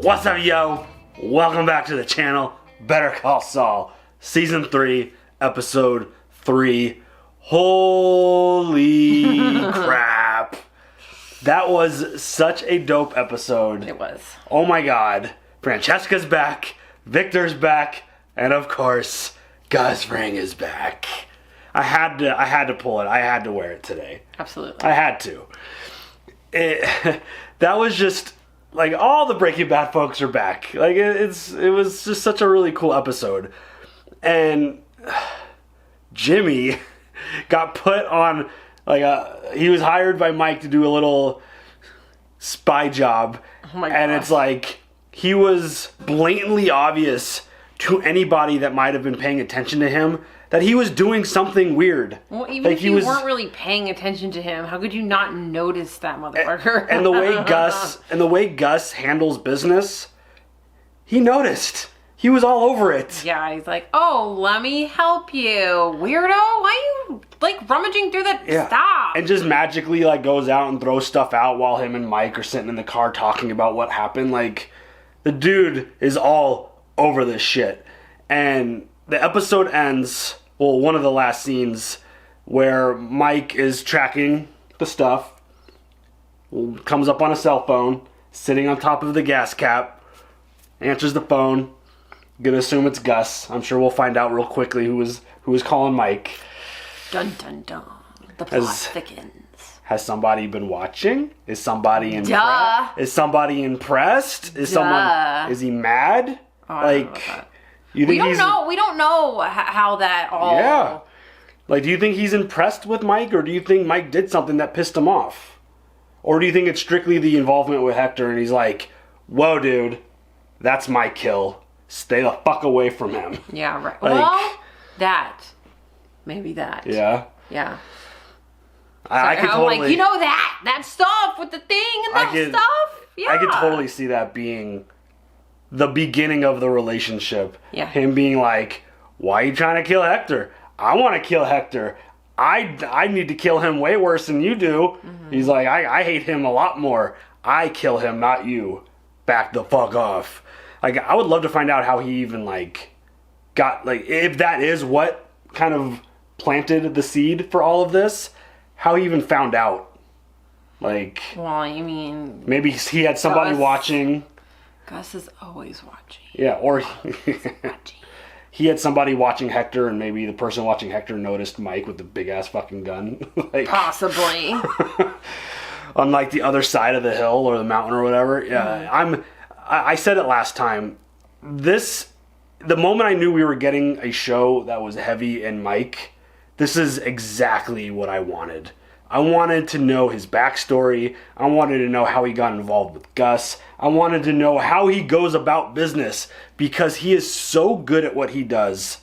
What's up, yo? Welcome back to the channel, Better Call Saul, Season 3, Episode 3. Holy crap. That was such a dope episode. It was. Oh my god. Francesca's back, Victor's back, and of course, Gus Fring is back. I had to pull it. I had to wear it today. Absolutely. I had to. That was just... like, all the Breaking Bad folks are back. Like, it was just such a really cool episode. And Jimmy got put on, like, he was hired by Mike to do a little spy job. Oh my and gosh. It's like, he was blatantly obvious to anybody that might have been paying attention to him that he was doing something weird. Well, even like if you weren't really paying attention to him, how could you not notice that motherfucker? And the way Gus handles business, he noticed. He was all over it. Yeah, he's like, oh, let me help you, weirdo. Why are you, like, rummaging through that stuff? And just magically, like, goes out and throws stuff out while him and Mike are sitting in the car talking about what happened. Like, the dude is all over this shit. And the episode ends... well, one of the last scenes where Mike is tracking the stuff, comes up on a cell phone, sitting on top of the gas cap, answers the phone. Gonna assume it's Gus. I'm sure we'll find out real quickly who was calling Mike. Dun dun dun. The plot thickens. Has somebody been watching? Is somebody impressed? Duh. Is somebody impressed? Is he mad? Oh, I don't know about that. You think we don't know how that all... yeah. Like, do you think he's impressed with Mike, or do you think Mike did something that pissed him off? Or do you think it's strictly the involvement with Hector, and he's like, whoa, dude, that's my kill. Stay the fuck away from him. Yeah, right. Like, well, that. Maybe that. Yeah? Yeah. I could totally... like, you know that stuff with the thing and that stuff? Yeah. I could totally see that being... the beginning of the relationship. Yeah. Him being like, why are you trying to kill Hector? I want to kill Hector. I need to kill him way worse than you do. Mm-hmm. He's like, I hate him a lot more. I kill him, not you. Back the fuck off. Like, I would love to find out how he even, like, got, like, if that is what kind of planted the seed for all of this, how he even found out. Like, well, I mean... maybe he had somebody watching... Gus is always watching. Yeah, or he had somebody watching Hector, and maybe the person watching Hector noticed Mike with the big-ass fucking gun. Like, possibly. On, like, the other side of the hill or the mountain or whatever. Yeah, Mm-hmm. I said it last time. The moment I knew we were getting a show that was heavy in Mike, this is exactly what I wanted. I wanted to know his backstory. I wanted to know how he got involved with Gus. I wanted to know how he goes about business, because he is so good at what he does.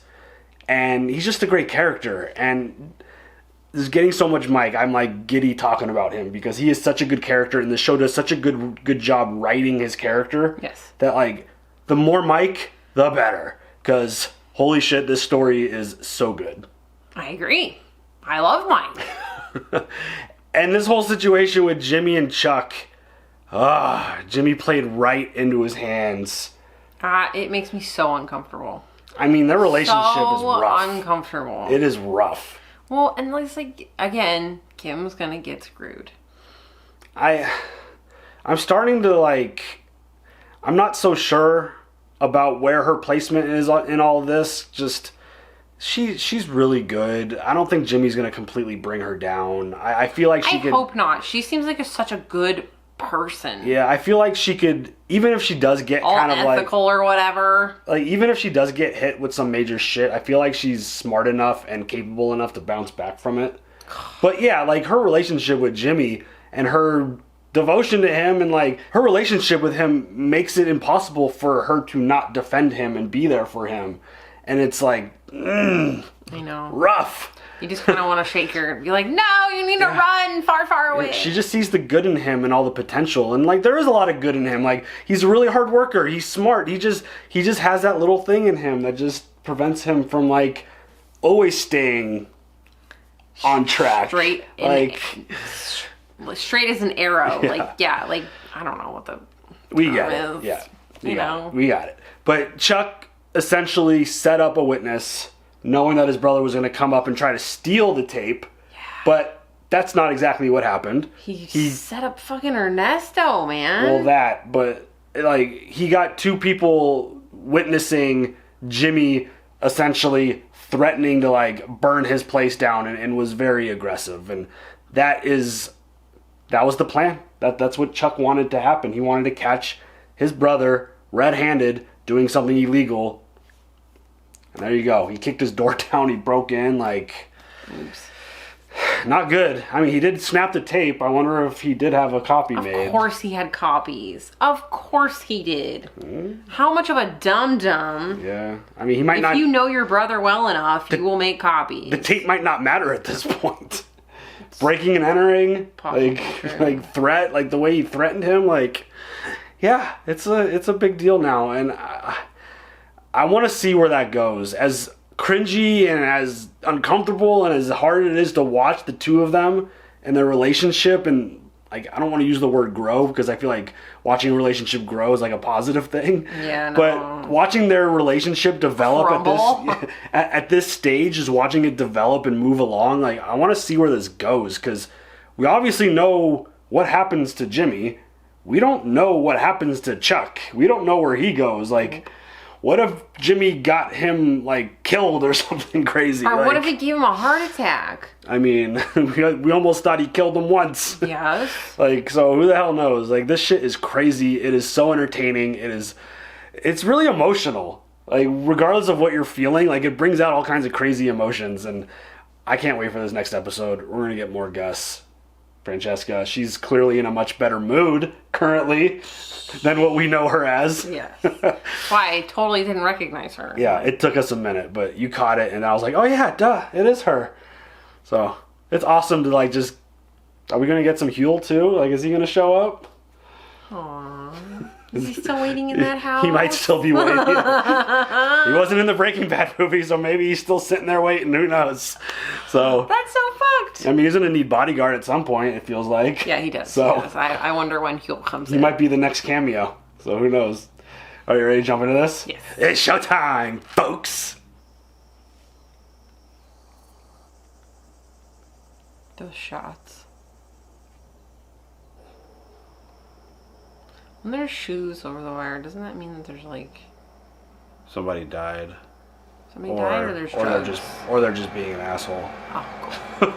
And he's just a great character. And just getting so much Mike, I'm like giddy talking about him, because he is such a good character, and the show does such a good job writing his character. Yes. That, like, the more Mike, the better. Because holy shit, this story is so good. I agree. I love Mike. And this whole situation with Jimmy and Chuck, Jimmy played right into his hands. It makes me so uncomfortable. I mean, their relationship is rough. Uncomfortable. It is rough. Well, and it's like, again, Kim's gonna get screwed. I'm starting to, like, I'm not so sure about where her placement is in all of this. Just... She's really good. I don't think Jimmy's going to completely bring her down. I feel like she could... I hope not. She seems like such a good person. Yeah, I feel like she could... even if she does get all kind of like... ethical or whatever. Like, even if she does get hit with some major shit, I feel like she's smart enough and capable enough to bounce back from it. But yeah, like, her relationship with Jimmy and her devotion to him, and, like, her relationship with him makes it impossible for her to not defend him and be there for him. And it's like... I know. Rough. You just kind of want to shake her and be like, no, you need to run far, far away. She just sees the good in him and all the potential. And, like, there is a lot of good in him. Like, he's a really hard worker. He's smart. He just has that little thing in him that just prevents him from, like, always staying on track. Straight as an arrow. Yeah. Like, I don't know what the term is. Yeah. You know. We got it. But Chuck essentially set up a witness, knowing that his brother was going to come up and try to steal the tape. Yeah. But that's not exactly what happened. He set up fucking Ernesto, man. Well, but like he got two people witnessing Jimmy essentially threatening to like burn his place down and was very aggressive, and that was the plan. That's what Chuck wanted to happen. He wanted to catch his brother red-handed doing something illegal, and there you go. He kicked his door down. He broke in. Like, oops. Not good. I mean, he did snap the tape. I wonder if he did have a copy made. Of course he had copies. Of course he did. How much of a dum-dum. Yeah. I mean, he might not... If you know your brother well enough, you will make copies. The tape might not matter at this point. Breaking and entering, like threat, like the way he threatened him, like, yeah, it's a big deal now. And I want to see where that goes. As cringy and as uncomfortable and as hard it is to watch the two of them and their relationship, and like I don't want to use the word grow because I feel like watching a relationship grow is like a positive thing. Yeah, no. But watching their relationship develop at this stage, is watching it develop and move along. Like I want to see where this goes, because we obviously know what happens to Jimmy. We don't know what happens to Chuck. We don't know where he goes. Like, what if Jimmy got him, like, killed or something crazy? Or like, what if he gave him a heart attack? I mean, we almost thought he killed him once. Yes. Like, so who the hell knows? Like, this shit is crazy. It is so entertaining. It's really emotional. Like, regardless of what you're feeling, like, it brings out all kinds of crazy emotions. And I can't wait for this next episode. We're going to get more Gus. Francesca, she's clearly in a much better mood currently than what we know her as. Yes. Why, I totally didn't recognize her. Yeah, it took us a minute, but you caught it, and I was like, oh yeah, duh, it is her. So, it's awesome to like just... Are we going to get some Huel too? Like, is he going to show up? Aww. Is he still waiting in that house? He might still be waiting. He wasn't in the Breaking Bad movie, so maybe he's still sitting there waiting. Who knows? So that's so fucked. I mean, he's going to need bodyguard at some point, it feels like. Yeah, he does. So he does. I wonder when Huel comes in. He might be the next cameo, so who knows? Are you ready to jump into this? Yes. It's showtime, folks! Those shots. When there's shoes over the wire, doesn't that mean that there's like... Somebody died. Somebody died, or there's drugs? Or they're just being an asshole. Oh, cool.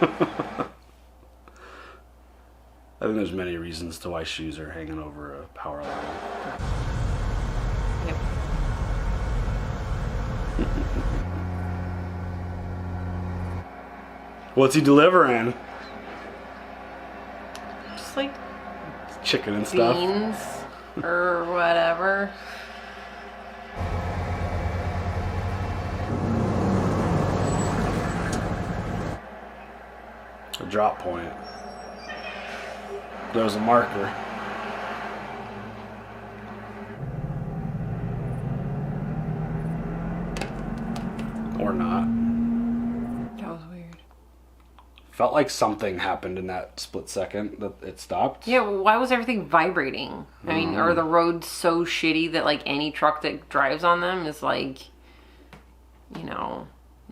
I think there's many reasons to why shoes are hanging over a power line. Yep. What's he delivering? Just like... Chicken and stuff. Beans. Or whatever. A drop point. There's a marker. Or not. That was weird. Felt like something happened in that split second that it stopped. Yeah, why was everything vibrating? I mean, are the roads so shitty that like any truck that drives on them is like, you know,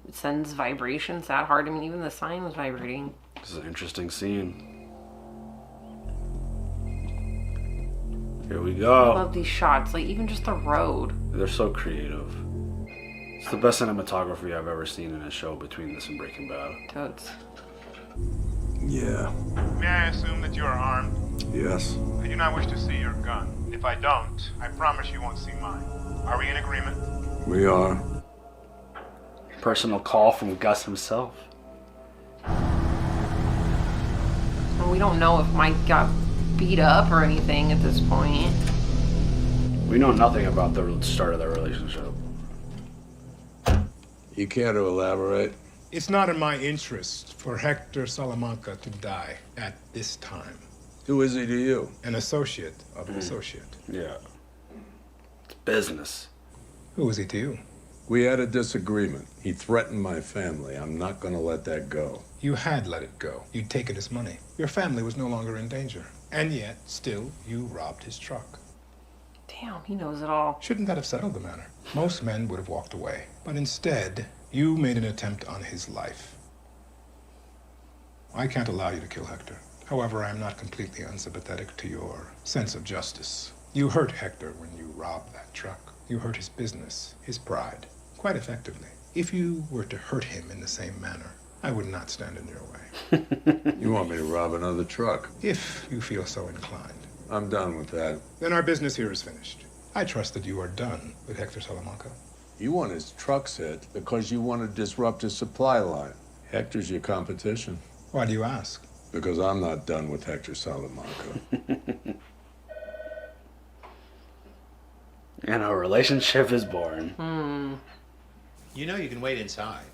it sends vibrations that hard? I mean, even the sign was vibrating. This is an interesting scene. Here we go. I love these shots, like even just the road. They're so creative. It's the best cinematography I've ever seen in a show between this and Breaking Bad. Totes. Yeah. May I assume that you are armed? Yes. I do not wish to see your gun. If I don't, I promise you won't see mine. Are we in agreement? We are. Personal call from Gus himself. Well, we don't know if Mike got beat up or anything at this point. We know nothing about the start of their relationship. You care to elaborate? It's not in my interest for Hector Salamanca to die at this time. Who is he to you? An associate of an associate. Yeah. It's business. Who is he to you? We had a disagreement. He threatened my family. I'm not gonna let that go. You had let it go. You'd taken his money. Your family was no longer in danger. And yet, still, you robbed his truck. Damn, he knows it all. Shouldn't that have settled the matter? Most men would have walked away. But instead, you made an attempt on his life. I can't allow you to kill Hector. However, I am not completely unsympathetic to your sense of justice. You hurt Hector when you robbed that truck. You hurt his business, his pride, quite effectively. If you were to hurt him in the same manner, I would not stand in your way. You want me to rob another truck? If you feel so inclined. I'm done with that. Then our business here is finished. I trust that you are done with Hector Salamanca. You want his trucks hit because you want to disrupt his supply line. Hector's your competition. Why do you ask? Because I'm not done with Hector Salamanca. And a relationship is born. You know you can wait inside.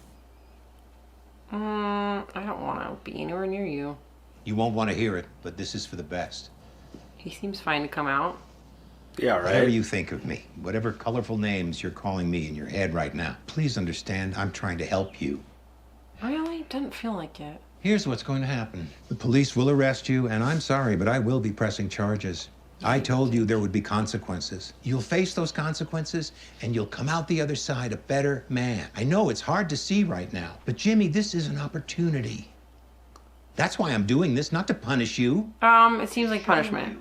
I don't want to be anywhere near you. You won't want to hear it, but this is for the best. He seems fine to come out. Yeah, Whatever right? you think of me, whatever colorful names you're calling me in your head right now, please understand I'm trying to help you. Really? Doesn't feel like it. Here's what's going to happen. The police will arrest you, and I'm sorry, but I will be pressing charges. I told you there would be consequences. You'll face those consequences, and you'll come out the other side a better man. I know it's hard to see right now, but Jimmy, this is an opportunity. That's why I'm doing this, not to punish you. It seems like punishment.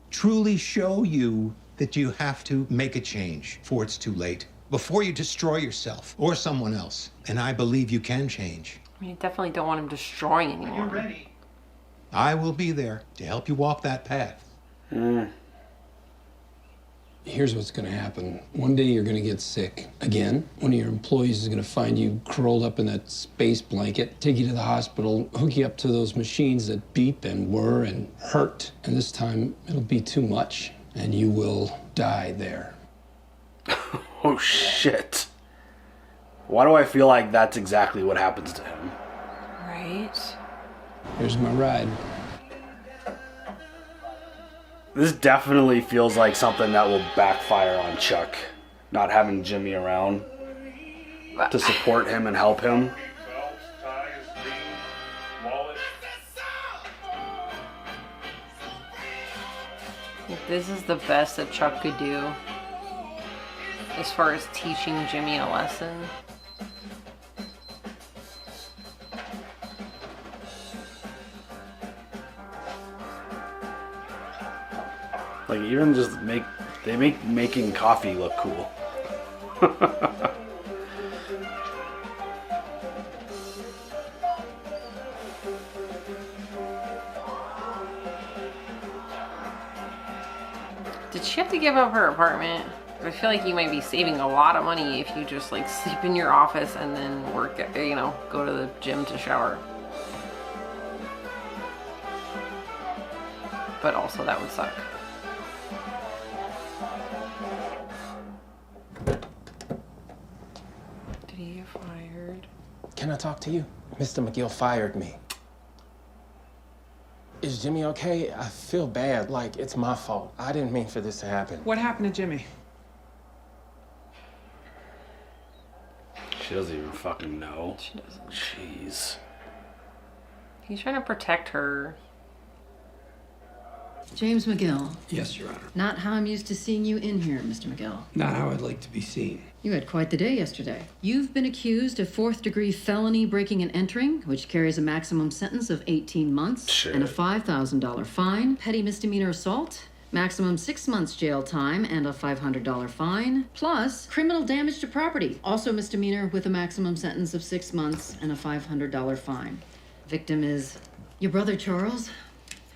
Truly show you that you have to make a change before it's too late, before you destroy yourself or someone else. And I believe you can change. I mean, I definitely don't want him destroying anyone. I will be there to help you walk that path. Here's what's gonna happen. One day you're gonna get sick again. One of your employees is gonna find you curled up in that space blanket, take you to the hospital, hook you up to those machines that beep and whir and hurt. And this time it'll be too much and you will die there. Oh, shit. Why do I feel like that's exactly what happens to him? Right? Here's my ride. This definitely feels like something that will backfire on Chuck. Not having Jimmy around to support him and help him. This is the best that Chuck could do as far as teaching Jimmy a lesson. Like, even just they make making coffee look cool. Did she have to give up her apartment? I feel like you might be saving a lot of money if you just like sleep in your office and then work, you know, go to the gym to shower. But also that would suck. Did he get fired? Can I talk to you? Mr. McGill fired me. Is Jimmy okay? I feel bad, like it's my fault. I didn't mean for this to happen. What happened to Jimmy? She doesn't even fucking know. She doesn't. Jeez. He's trying to protect her. James McGill. Yes, Your Honor. Not how I'm used to seeing you in here, Mr. McGill. Not how I'd like to be seen. You had quite the day yesterday. You've been accused of 4th-degree felony breaking and entering, which carries a maximum sentence of 18 months Shit. and a $5,000 fine. Petty misdemeanor assault, maximum 6 months jail time and a $500 fine. Plus, criminal damage to property, also misdemeanor with a maximum sentence of 6 months and a $500 fine. Victim is your brother, Charles.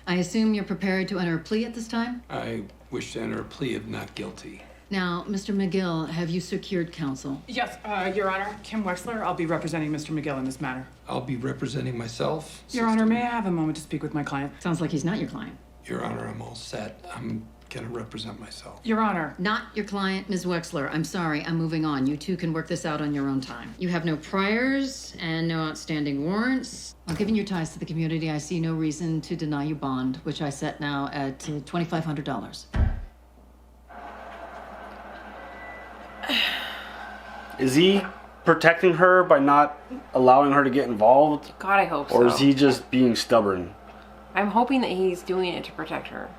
I assume you're prepared to enter a plea at this time? I wish to enter a plea of not guilty. Now, Mr. McGill, have you secured counsel? Yes, Your Honor. Kim Wexler. I'll be representing Mr. McGill in this matter. I'll be representing myself. Your Honor, may I have a moment to speak with my client? Sounds like he's not your client. Your Honor, I'm all set. I'm gonna represent myself. Your Honor. Not your client, Ms. Wexler. I'm sorry, I'm moving on. You two can work this out on your own time. You have no priors and no outstanding warrants. Well, given your ties to the community, I see no reason to deny you bond, which I set now at $2,500. Is he protecting her by not allowing her to get involved? God, I hope so. Or is he just being stubborn? I'm hoping that he's doing it to protect her.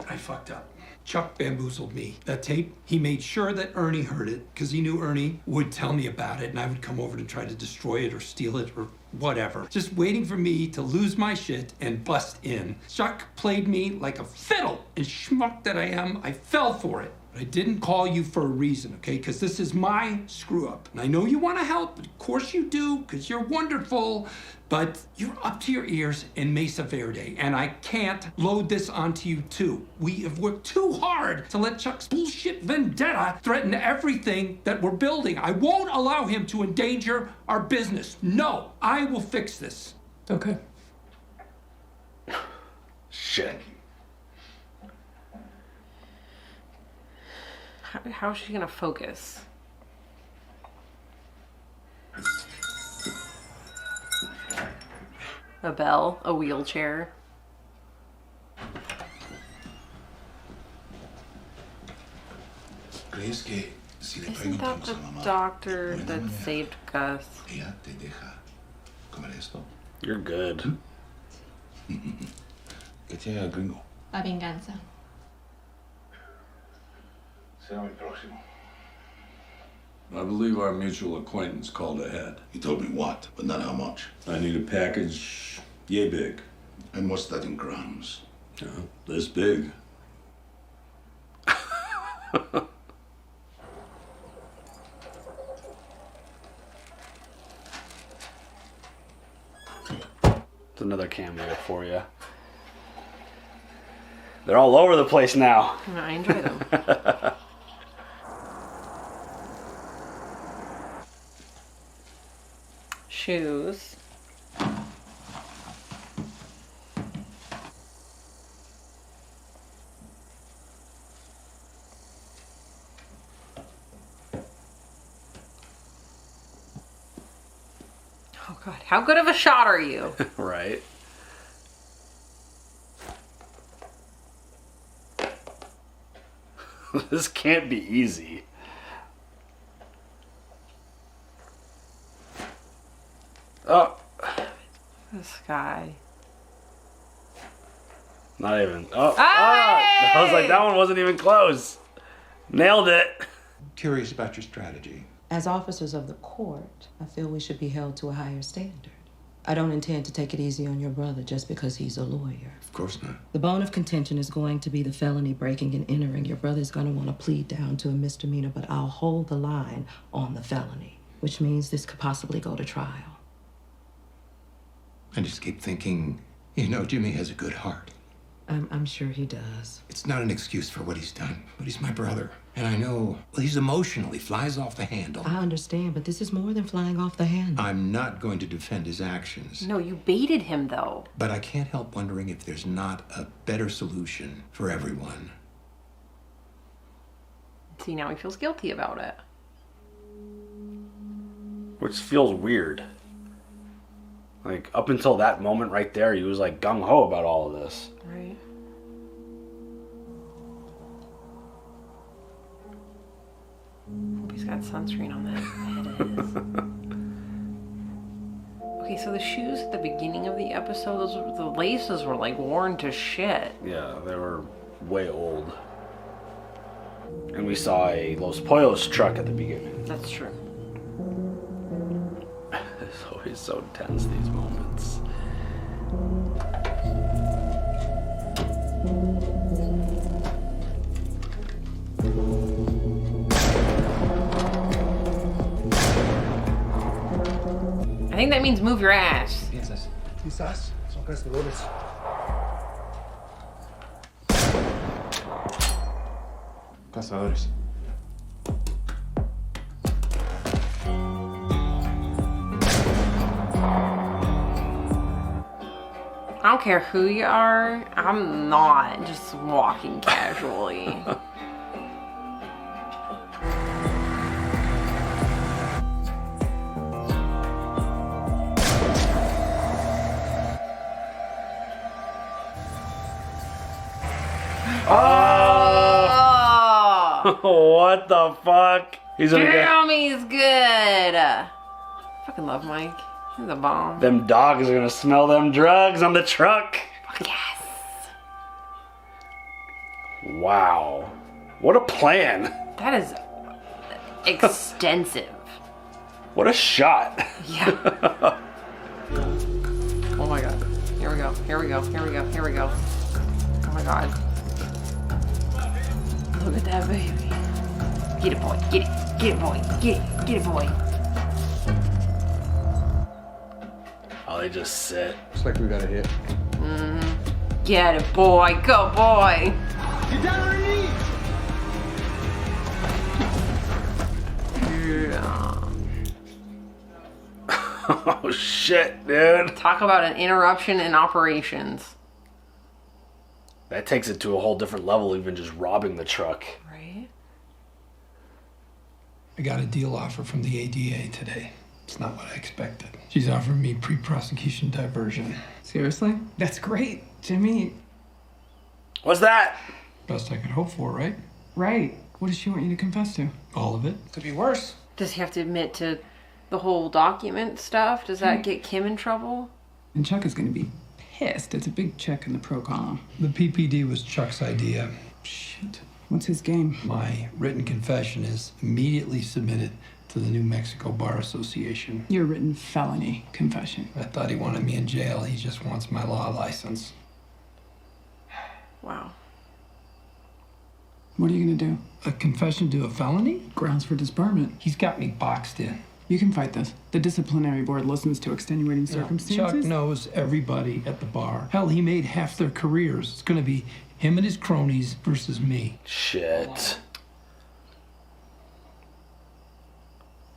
I fucked up. Chuck bamboozled me. That tape, he made sure that Ernie heard it because he knew Ernie would tell me about it and I would come over to try to destroy it or steal it or whatever. Just waiting for me to lose my shit and bust in. Chuck played me like a fiddle, and schmuck that I am, I fell for it. But I didn't call you for a reason, okay? Because this is my screw up. And I know you want to help, of course you do, because you're wonderful, but you're up to your ears in Mesa Verde, and I can't load this onto you too. We have worked too hard to let Chuck's bullshit vendetta threaten everything that we're building. I won't allow him to endanger our business. No, I will fix this. Okay. Shit. How is she gonna focus? A bell, a wheelchair. Isn't that the doctor that saved Gus? You're good. La venganza. I believe our mutual acquaintance called ahead. He told me what, but not how much. I need a package yay big. And what's that in grams? This big. It's another cameo for you. They're all over the place now. I enjoy them. Shoes. Oh God, how good of a shot are you? Right. This can't be easy. Oh. This guy. Not even. Oh. Ah! I was like, that one wasn't even close. Nailed it. Curious about your strategy. As officers of the court, I feel we should be held to a higher standard. I don't intend to take it easy on your brother just because he's a lawyer. Of course not. The bone of contention is going to be the felony breaking and entering. Your brother's going to want to plead down to a misdemeanor, but I'll hold the line on the felony, which means this could possibly go to trial. I just keep thinking, you know, Jimmy has a good heart. I'm sure he does. It's not an excuse for what he's done, but he's my brother. And I know, well, he's emotional. He flies off the handle. I understand, but this is more than flying off the handle. I'm not going to defend his actions. No, you baited him though. But I can't help wondering if there's not a better solution for everyone. See, now he feels guilty about it. Which feels weird. Like, up until that moment right there, he was like gung-ho about all of this. Right. Hope he's got sunscreen on that. Okay, so the shoes at the beginning of the episode, the laces were like worn to shit. Yeah, they were way old. And we saw a Los Pollos truck at the beginning. That's true. It's always so tense, these moments. I think that means move your ass. Piensas. Quizás son cazadores. Cazadores. I don't care who you are, I'm not just walking casually. Oh! What the fuck? He's gonna Jeremy's good. Fucking love Mike. He's a bomb. Them dogs are gonna smell them drugs on the truck. Yes. Wow. What a plan. That is extensive. What a shot. Yeah. Oh my god. Here we go. Here we go. Here we go. Here we go. Oh my god. Look at that baby. Get it, boy. Get it. Get it, boy. Get it. Get it, boy. Oh, they just sit. Looks like we got a hit. Mm-hmm. Get it, boy. Go, boy. Get down on your knees! Yeah. Oh, shit, dude. Talk about an interruption in operations. That takes it to a whole different level, even just robbing the truck. Right? I got a deal offer from the ADA today. It's not what I expected. She's offering me pre-prosecution diversion. Seriously? That's great. Jimmy. What's that? Best I could hope for, right? Right. What does she want you to confess to? All of it. Could be worse. Does he have to admit to the whole document stuff? Does that get Kim in trouble? And Chuck is going to be pissed. It's a big check in the pro column. The PPD was Chuck's idea. Shit. What's his game? My written confession is immediately submitted to the New Mexico Bar Association. Your written felony confession. I thought he wanted me in jail. He just wants my law license. Wow. What are you going to do? A confession to a felony? Grounds for disbarment. He's got me boxed in. You can fight this. The disciplinary board listens to extenuating circumstances. Chuck knows everybody at the bar. Hell, he made half their careers. It's gonna be him and his cronies versus me. Shit.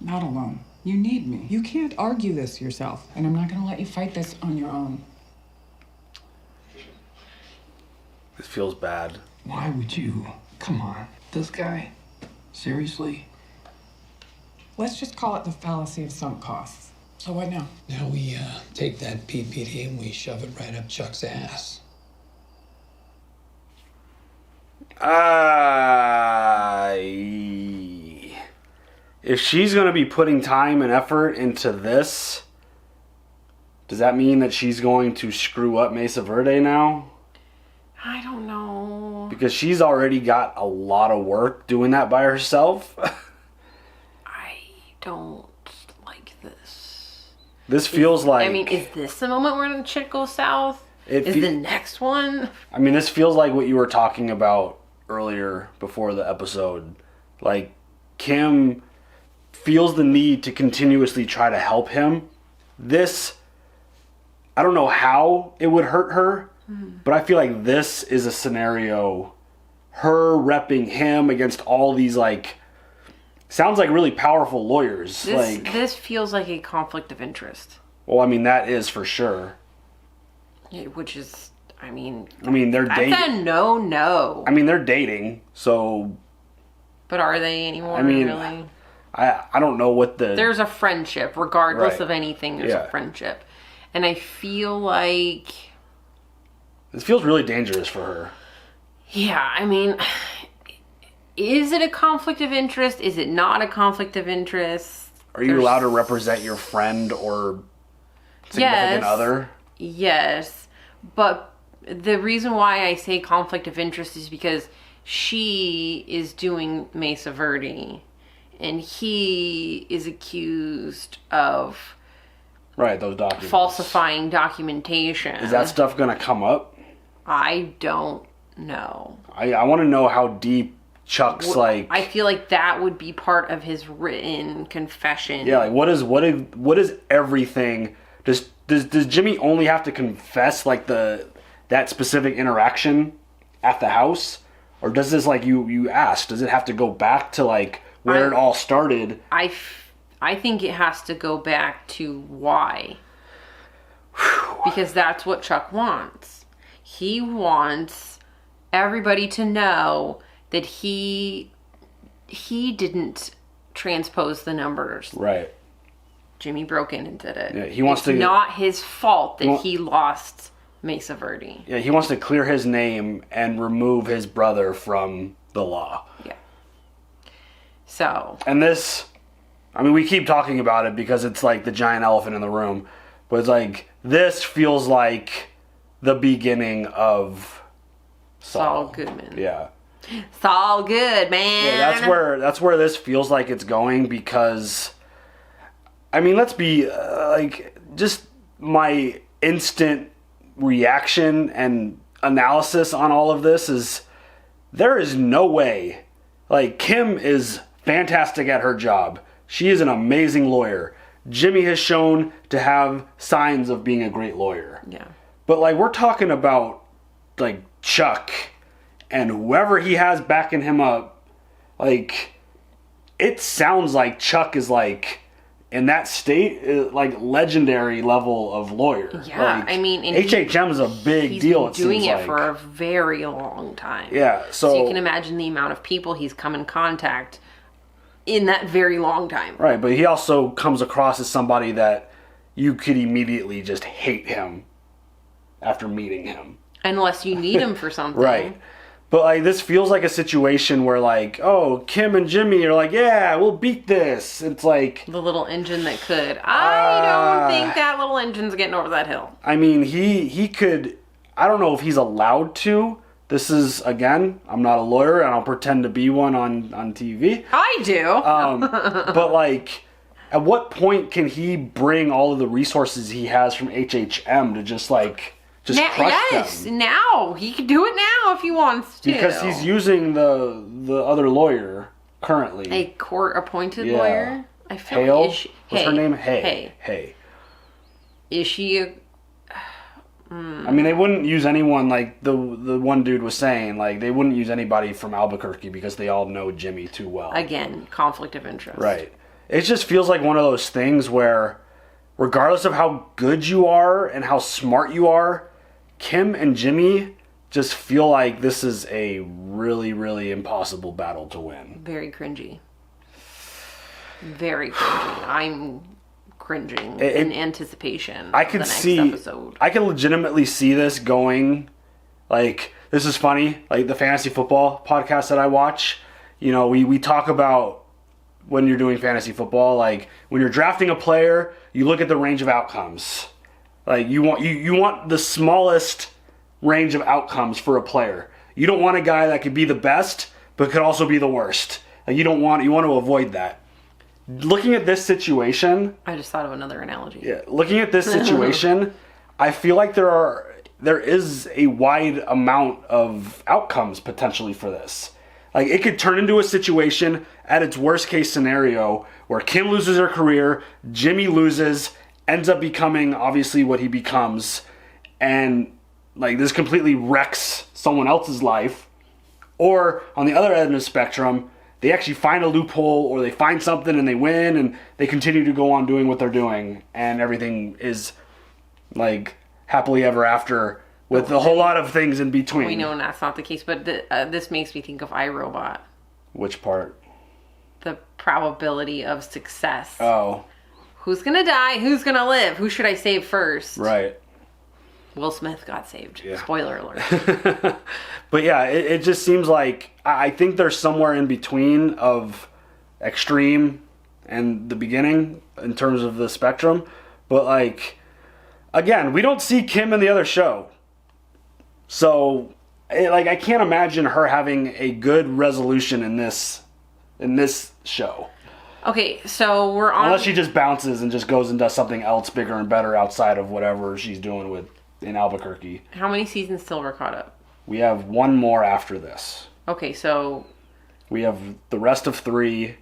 Not alone. You need me. You can't argue this yourself. And I'm not going to let you fight this on your own. This feels bad. Why would you? Come on. This guy? Seriously? Let's just call it the fallacy of sunk costs. So what now? Now we take that PPD and we shove it right up Chuck's ass. If she's going to be putting time and effort into this, does that mean that she's going to screw up Mesa Verde now? I don't know. Because she's already got a lot of work doing that by herself. I don't like this. This feels like... I mean, is this the moment where the shit goes south? Is the next one? I mean, this feels like what you were talking about earlier before the episode. Like, Kim feels the need to continuously try to help him. This, I don't know how it would hurt her, but I feel like this is a scenario, her repping him against all these, like, sounds like really powerful lawyers. This feels like a conflict of interest. Well, I mean, that is for sure. Yeah, which is, I mean, they're dating. That's a no. I mean, they're dating, so... But are they anymore, I mean, really? I don't know what the... There's a friendship. Regardless Right. of anything, there's a friendship. And I feel like... This feels really dangerous for her. Yeah, I mean... Is it a conflict of interest? Is it not a conflict of interest? Are you allowed to represent your friend or significant other? Yes. But the reason why I say conflict of interest is because she is doing Mesa Verde and he is accused of those documents. Falsifying documentation. Is that stuff going to come up? I don't know. I want to know how deep Chuck's I feel like that would be part of his written confession. Yeah, like what is everything? Does Jimmy only have to confess like that specific interaction at the house? Or does this, like you asked, does it have to go back to like where it all started? I think it has to go back to why. Because that's what Chuck wants. He wants everybody to know that he didn't transpose the numbers. Right. Jimmy broke in and did it. Yeah, he wants it's not his fault that he lost Mesa Verde. Yeah, he wants to clear his name and remove his brother from the law. Yeah. So. And this, I mean, we keep talking about it because it's like the giant elephant in the room. But it's like, this feels like the beginning of Saul Goodman. Yeah. Saul Good, man. Yeah, that's where this feels like it's going, because I mean, let's be just my instant reaction and analysis on all of this is there is no way. Like, Kim is fantastic at her job. She is an amazing lawyer. Jimmy has shown to have signs of being a great lawyer. Yeah. But like, we're talking about like Chuck and whoever he has backing him up. Like, it sounds like Chuck is like in that state, like legendary level of lawyer. Yeah, like, I mean, HHM is a big deal. He's been doing it like. for a very long time. Yeah, so you can imagine the amount of people he's come in contact in that very long time. Right, but he also comes across as somebody that you could immediately just hate him after meeting him. Unless you need him for something. Right. But like, this feels like a situation where like, oh, Kim and Jimmy are like, yeah, we'll beat this. It's like the little engine that could. I don't think that little engine's getting over that hill. I mean, he could. I don't know if he's allowed to. This is, again, I'm not a lawyer. I don't pretend to be one on TV. I do. But like, at what point can he bring all of the resources he has from HHM to just like crush them? Now he can do it now if he wants to. Because he's using the other lawyer currently. A court-appointed lawyer. I feel Hale? What's her name? Hay. Is she a... I mean, they wouldn't use anyone like the one dude was saying. Like, they wouldn't use anybody from Albuquerque because they all know Jimmy too well. Again, conflict of interest. Right. It just feels like one of those things where, regardless of how good you are and how smart you are, Kim and Jimmy just feel like this is a really, really impossible battle to win. Very cringy. Very cringy. I'm cringing in anticipation. I could see. Episode. I can legitimately see this going. Like, this is funny. Like the fantasy football podcast that I watch. You know, we talk about when you're doing fantasy football. Like, when you're drafting a player, you look at the range of outcomes. Like, you want the smallest range of outcomes for a player. You don't want a guy that could be the best, but could also be the worst. Like, you want to avoid that. Looking at this situation... I just thought of another analogy. Yeah, looking at this situation, I feel like there is a wide amount of outcomes potentially for this. Like, it could turn into a situation at its worst case scenario where Kim loses her career, Jimmy loses, ends up becoming obviously what he becomes, and like this completely wrecks someone else's life. Or on the other end of the spectrum, they actually find a loophole or they find something and they win and they continue to go on doing what they're doing and everything is like happily ever after with a whole lot of things in between. We know that's not the case, but this makes me think of iRobot. Which part? The probability of success. Oh. Who's gonna die? Who's gonna live? Who should I save first? Right. Will Smith got saved. Yeah. Spoiler alert. But yeah, it just seems like I think there's somewhere in between of extreme and the beginning in terms of the spectrum. But like, again, we don't see Kim in the other show. So I can't imagine her having a good resolution in this show. Okay, so we're on... Unless she just bounces and just goes and does something else bigger and better outside of whatever she's doing in Albuquerque. How many seasons till we're caught up? We have one more after this. Okay, so... We have the rest of 3,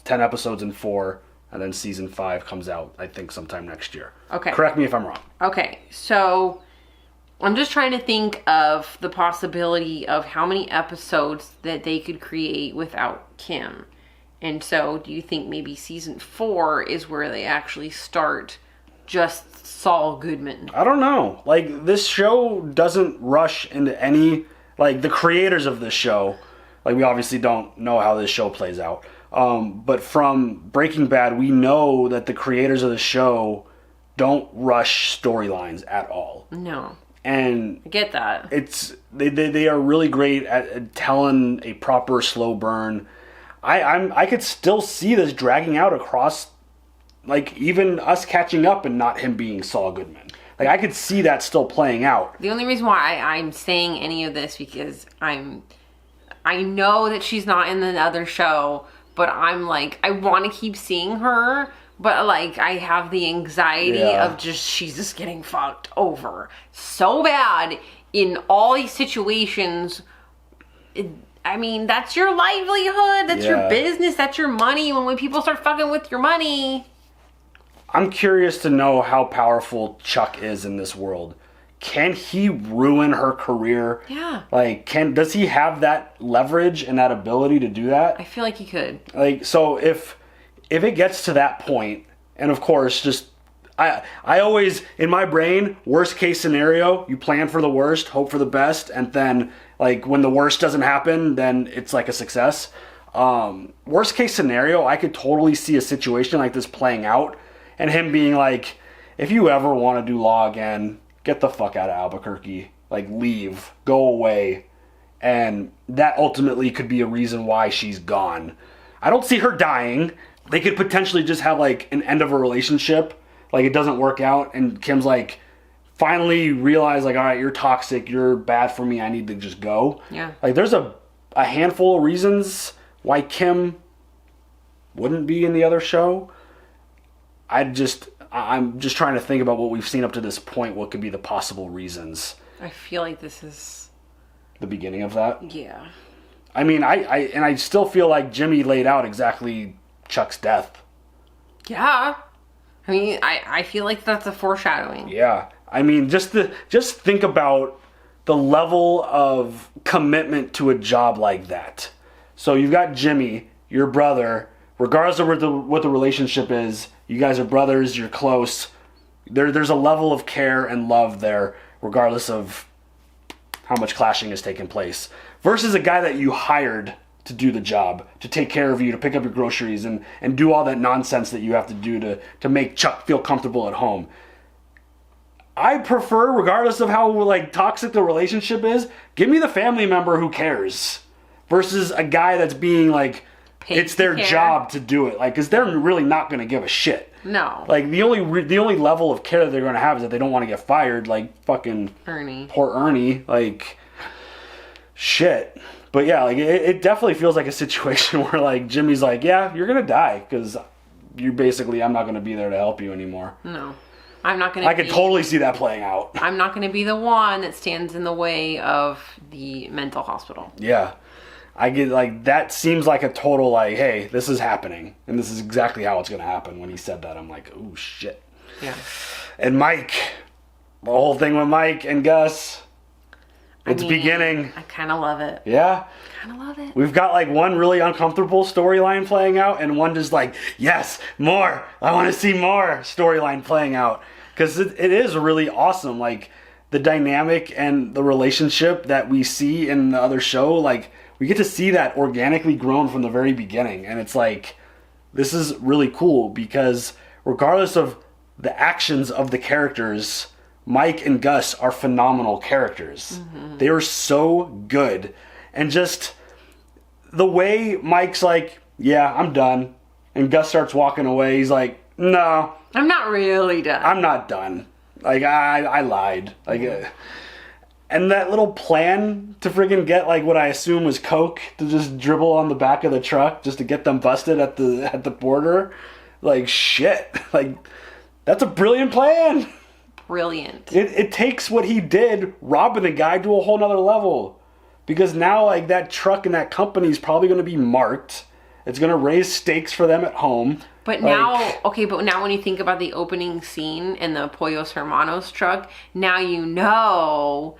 10 episodes in 4, and then season 5 comes out, I think, sometime next year. Okay. Correct me if I'm wrong. Okay, so I'm just trying to think of the possibility of how many episodes that they could create without Kim. And so, do you think maybe season 4 is where they actually start just Saul Goodman? I don't know. Like, this show doesn't rush into any... Like, the creators of this show... Like, we obviously don't know how this show plays out. But from Breaking Bad, we know that the creators of the show don't rush storylines at all. No. And... I get that. They are really great at telling a proper slow burn... I could still see this dragging out across, like, even us catching up and not him being Saul Goodman. Like, I could see that still playing out. The only reason why I'm saying any of this because I know that she's not in the other show, but I'm like, I want to keep seeing her, but like, I have the anxiety of she's just getting fucked over so bad in all these situations. I mean, that's your livelihood, that's your business, that's your money. When people start fucking with your money. I'm curious to know how powerful Chuck is in this world. Can he ruin her career? Yeah. Like, does he have that leverage and that ability to do that? I feel like he could. Like, so if it gets to that point, and of course, just I always, in my brain, worst case scenario, you plan for the worst, hope for the best, and then like when the worst doesn't happen, then it's like a success. Worst case scenario, I could totally see a situation like this playing out, and him being like, if you ever want to do law again, get the fuck out of Albuquerque. Like, leave. Go away. And that ultimately could be a reason why she's gone. I don't see her dying. They could potentially just have, like, an end of a relationship. Like, it doesn't work out, and Kim's like, finally realize, like, all right, you're toxic. You're bad for me. I need to just go. Yeah. Like, there's a handful of reasons why Kim wouldn't be in the other show. I'm just trying to think about what we've seen up to this point. What could be the possible reasons? I feel like this is the beginning of that. Yeah. I mean, I still feel like Jimmy laid out exactly Chuck's death. Yeah. I mean, I feel like that's a foreshadowing. Yeah. I mean, just think about the level of commitment to a job like that. So you've got Jimmy, your brother, regardless of what the relationship is. You guys are brothers, you're close. There's a level of care and love there, regardless of how much clashing has taken place. Versus a guy that you hired to do the job, to take care of you, to pick up your groceries, and do all that nonsense that you have to do to make Chuck feel comfortable at home. I prefer, regardless of how like toxic the relationship is, give me the family member who cares. Versus a guy that's being like, it's their job to do it, like, because they're really not going to give a shit. No. Like, the only level of care that they're going to have is that they don't want to get fired, like fucking Ernie. Poor Ernie, like, shit. But yeah, like, it definitely feels like a situation where like Jimmy's like, yeah, you're going to die because I'm not going to be there to help you anymore. No. I'm not going to. I could totally see that playing out. I'm not going to be the one that stands in the way of the mental hospital. Yeah. I get, like, that seems like a total, like, hey, this is happening. And this is exactly how it's going to happen. When he said that, I'm like, oh, shit. Yeah. And Mike. The whole thing with Mike and Gus. It's beginning. I kind of love it. Yeah? I kind of love it. We've got, like, one really uncomfortable storyline playing out. And one just like, yes, more. I want to see more storyline playing out. Because it is really awesome. Like, the dynamic and the relationship that we see in the other show, like, we get to see that organically grown from the very beginning. And it's like, this is really cool because regardless of the actions of the characters, Mike and Gus are phenomenal characters. Mm-hmm. They are so good. And just the way Mike's like, yeah, I'm done. And Gus starts walking away. He's like, no. I'm not really done. I'm not done. Like, I lied. Like, and that little plan to friggin' get, like, what I assume was coke to just dribble on the back of the truck just to get them busted at the border. Like, shit. Like, that's a brilliant plan. Brilliant. It takes what he did, robbing the guy, to a whole nother level. Because now, like, that truck and that company is probably going to be marked. It's going to raise stakes for them at home. But now when you think about the opening scene and the Pollos Hermanos truck, now you know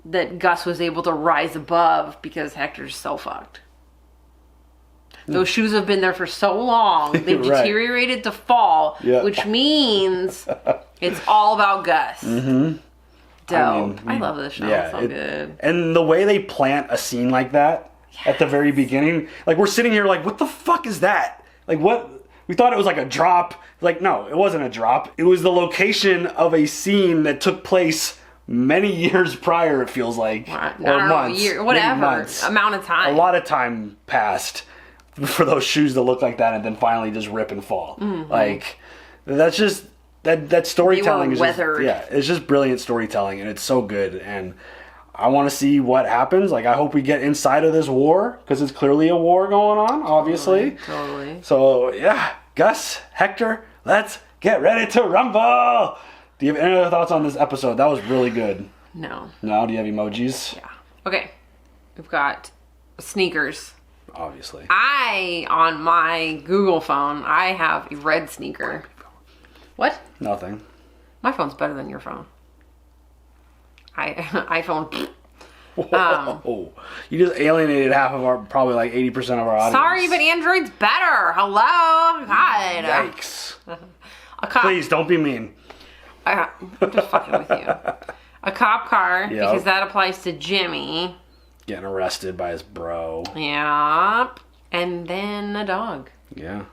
that Gus was able to rise above because Hector's so fucked. Those shoes have been there for so long. They've Right. deteriorated to fall, which means it's all about Gus. Mm-hmm. Dope. I love this show. Yeah, it's so good. And the way they plant a scene like that at the very beginning, like, we're sitting here like, what the fuck is that? Like, what? We thought it was like a drop. Like, no, it wasn't a drop. It was the location of a scene that took place many years prior, it feels like. Or months. Whatever. Months. Amount of time. A lot of time passed for those shoes to look like that and then finally just rip and fall. Mm-hmm. Like, that's just, that storytelling is just, weathered. it's just brilliant storytelling, and it's so good. And I want to see what happens. Like, I hope we get inside of this war, because it's clearly a war going on, obviously. Totally. So, yeah. Gus, Hector, let's get ready to rumble! Do you have any other thoughts on this episode? That was really good. No. No? Do you have emojis? Yeah. Okay. We've got sneakers. Obviously. On my Google phone, I have a red sneaker. What? Nothing. My phone's better than your phone. iPhone. Whoa. You just alienated half of our, probably like 80% of our audience. Sorry, but Android's better. Hello? God. Yikes. A cop. Please, don't be mean. I'm just fucking with you. A cop car, because that applies to Jimmy. Getting arrested by his bro. Yep. And then a dog. Yeah.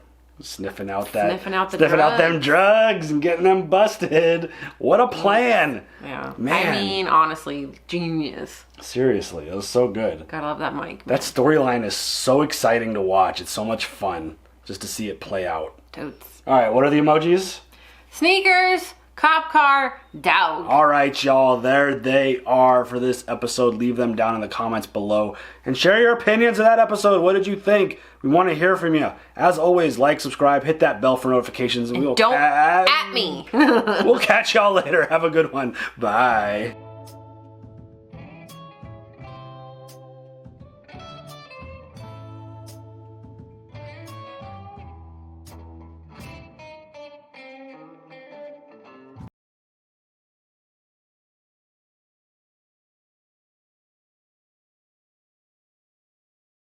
Sniffing out them drugs and getting them busted. What a plan. Yeah. Man. I mean, honestly, genius. Seriously, it was so good. Gotta love that mic. That storyline is so exciting to watch. It's so much fun just to see it play out. Totes. All right, what are the emojis? Sneakers, cop car, dog. All right, y'all. There they are for this episode. Leave them down in the comments below. And share your opinions of that episode. What did you think? We want to hear from you. As always, like, subscribe, hit that bell for notifications. And don't at me. We'll catch y'all later. Have a good one. Bye.